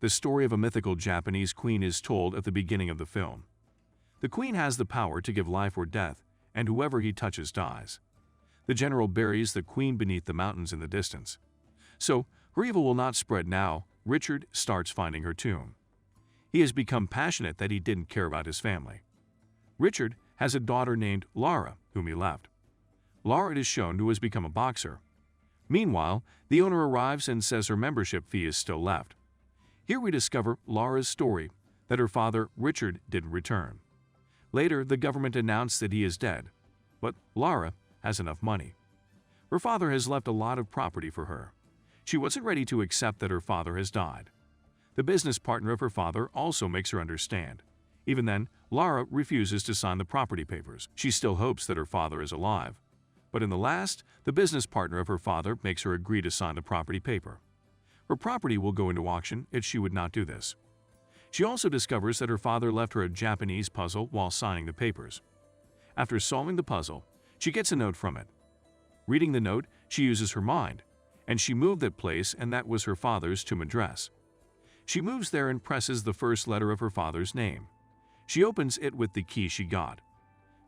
The story of a mythical Japanese queen is told at the beginning of the film. The queen has the power to give life or death, and whoever he touches dies. The general buries the queen beneath the mountains in the distance. So, her evil will not spread now. Richard starts finding her tomb. He has become passionate that he didn't care about his family. Richard has a daughter named Lara, whom he left. Lara is shown to have become a boxer. Meanwhile, the owner arrives and says her membership fee is still left. Here we discover Lara's story, that her father, Richard, didn't return. Later, the government announced that he is dead, but Lara has enough money. Her father has left a lot of property for her. She wasn't ready to accept that her father has died. The business partner of her father also makes her understand. Even then, Lara refuses to sign the property papers. She still hopes that her father is alive. But in the last, the business partner of her father makes her agree to sign the property paper. Her property will go into auction if she would not do this. She also discovers that her father left her a Japanese puzzle while signing the papers. After solving the puzzle, she gets a note from it. Reading the note, she uses her mind, and she moved that place, and that was her father's tomb address. She moves there and presses the first letter of her father's name. She opens it with the key she got.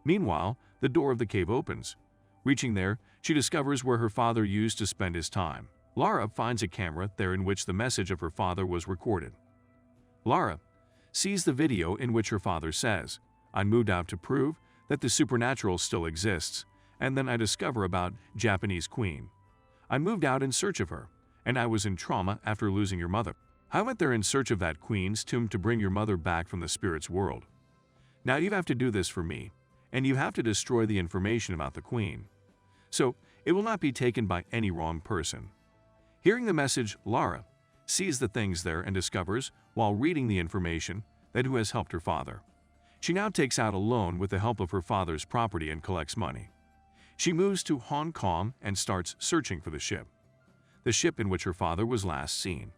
Meanwhile, the door of the cave opens. Reaching there, she discovers where her father used to spend his time. Lara finds a camera there in which the message of her father was recorded. Lara sees the video in which her father says, "I moved out to prove that the supernatural still exists, and then I discover about Japanese queen. I moved out in search of her, and I was in trauma after losing your mother. I went there in search of that queen's tomb to bring your mother back from the spirit's world. Now you have to do this for me, and you have to destroy the information about the queen. So it will not be taken by any wrong person." Hearing the message, Lara sees the things there and discovers, while reading the information, that who has helped her father. She now takes out a loan with the help of her father's property and collects money. She moves to Hong Kong and starts searching for the ship in which her father was last seen.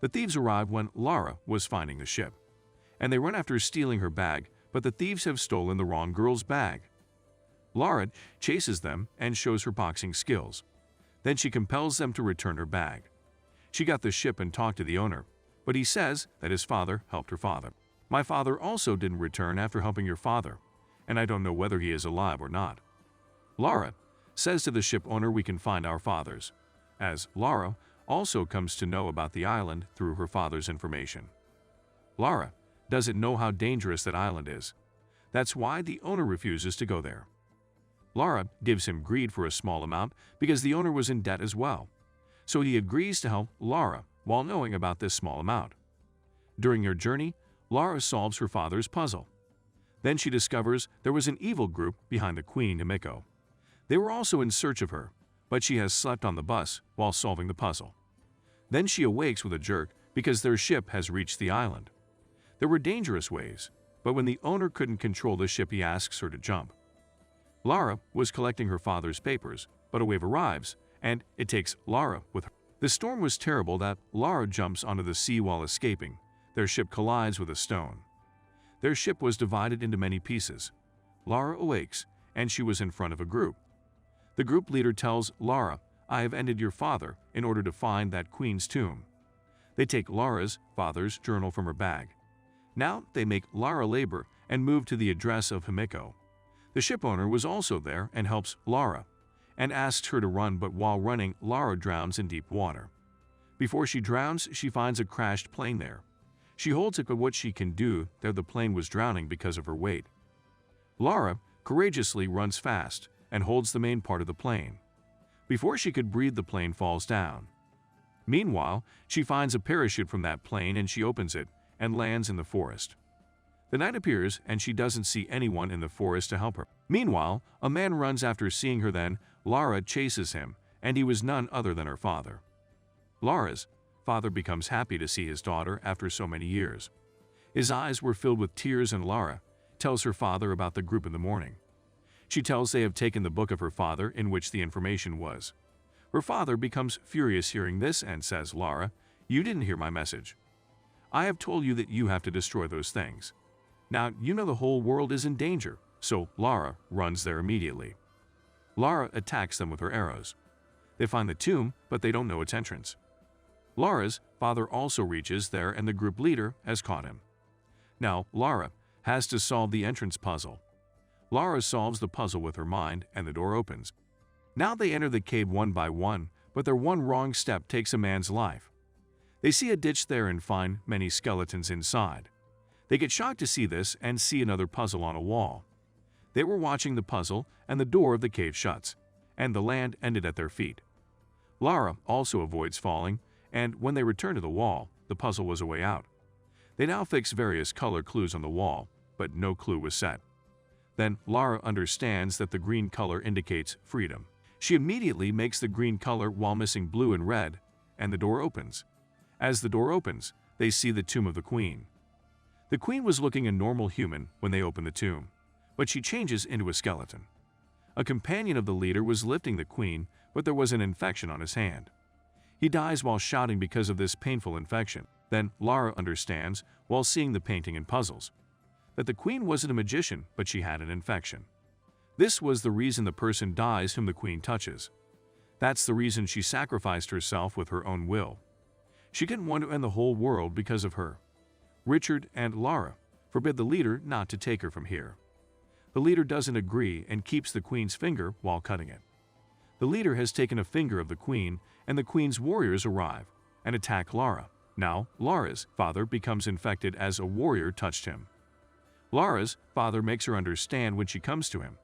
The thieves arrive when Lara was finding the ship, and they run after stealing her bag, but the thieves have stolen the wrong girl's bag. Lara chases them and shows her boxing skills. Then she compels them to return her bag. She got the ship and talked to the owner, but he says that his father helped her father. "My father also didn't return after helping your father, and I don't know whether he is alive or not." Lara says to the ship owner, "We can find our fathers," as Lara also comes to know about the island through her father's information. Lara doesn't know how dangerous that island is. That's why the owner refuses to go there. Lara gives him greed for a small amount because the owner was in debt as well. So he agrees to help Lara while knowing about this small amount. During her journey, Lara solves her father's puzzle. Then she discovers there was an evil group behind the Queen Himiko. They were also in search of her, but she has slept on the bus while solving the puzzle. Then she awakes with a jerk because their ship has reached the island. There were dangerous waves, but when the owner couldn't control the ship, he asks her to jump. Lara was collecting her father's papers, but a wave arrives, and it takes Lara with her. The storm was terrible that Lara jumps onto the sea while escaping. Their ship collides with a stone. Their ship was divided into many pieces. Lara awakes, and she was in front of a group. The group leader tells Lara, "I have ended your father in order to find that queen's tomb." They take Lara's father's journal from her bag. Now they make Lara labor and move to the address of Himiko. The ship owner was also there and helps Lara, and asks her to run, but while running, Lara drowns in deep water. Before she drowns, she finds a crashed plane there. She holds it, but what she can do there, the plane was drowning because of her weight. Lara courageously runs fast and holds the main part of the plane. Before she could breathe, the plane falls down. Meanwhile, she finds a parachute from that plane and she opens it and lands in the forest. The night appears and she doesn't see anyone in the forest to help her. Meanwhile, a man runs after seeing her. Then Lara chases him, and he was none other than her father. Lara's father becomes happy to see his daughter after so many years. His eyes were filled with tears, and Lara tells her father about the group in the morning. She tells they have taken the book of her father in which the information was. Her father becomes furious hearing this and says, "Lara, you didn't hear my message. I have told you that you have to destroy those things. Now you know the whole world is in danger." So Lara runs there immediately. Lara attacks them with her arrows. They find the tomb, but they don't know its entrance. Lara's father also reaches there and the group leader has caught him. Now, Lara has to solve the entrance puzzle. Lara solves the puzzle with her mind and the door opens. Now they enter the cave one by one, but their one wrong step takes a man's life. They see a ditch there and find many skeletons inside. They get shocked to see this and see another puzzle on a wall. They were watching the puzzle and the door of the cave shuts, and the land ended at their feet. Lara also avoids falling, and when they return to the wall, the puzzle was a way out. They now fix various color clues on the wall, but no clue was set. Then Lara understands that the green color indicates freedom. She immediately makes the green color while missing blue and red, and the door opens. As the door opens, they see the tomb of the queen. The queen was looking a normal human when they opened the tomb, but she changes into a skeleton. A companion of the leader was lifting the queen, but there was an infection on his hand. He dies while shouting because of this painful infection. Then Lara understands, while seeing the painting and puzzles, that the queen wasn't a magician, but she had an infection. This was the reason the person dies whom the queen touches. That's the reason she sacrificed herself with her own will. She didn't want to end the whole world because of her. Richard and Lara forbid the leader not to take her from here. The leader doesn't agree and keeps the queen's finger while cutting it. The leader has taken a finger of the queen, and the queen's warriors arrive and attack Lara. Now, Lara's father becomes infected as a warrior touched him. Lara's father makes her understand when she comes to him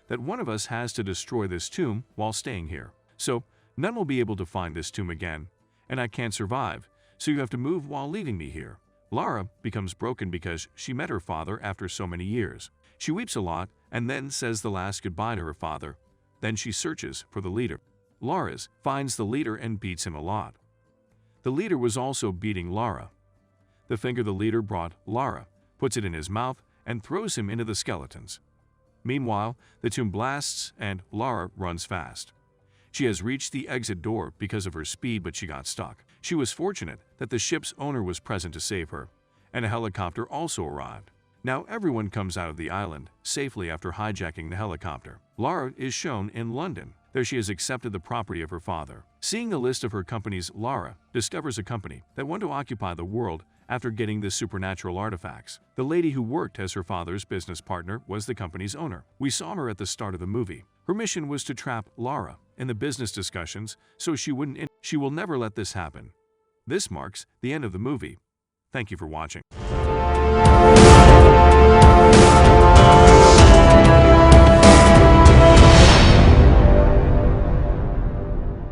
that one of us has to destroy this tomb while staying here. So, none will be able to find this tomb again, and I can't survive, so you have to move while leaving me here. Lara becomes broken because she met her father after so many years. She weeps a lot and then says the last goodbye to her father. Then she searches for the leader. Lara's finds the leader and beats him a lot. The leader was also beating Lara. The finger the leader brought Lara puts it in his mouth and throws him into the skeletons. Meanwhile, the tomb blasts and Lara runs fast. She has reached the exit door because of her speed, but she got stuck. She was fortunate that the ship's owner was present to save her, and a helicopter also arrived. Now everyone comes out of the island safely after hijacking the helicopter. Lara is shown in London. There she has accepted the property of her father. Seeing the list of her companies, Lara discovers a company that want to occupy the world after getting the supernatural artifacts. The lady who worked as her father's business partner was the company's owner. We saw her at the start of the movie. Her mission was to trap Lara in the business discussions so she wouldn't. She will never let this happen. This marks the end of the movie. Thank you for watching.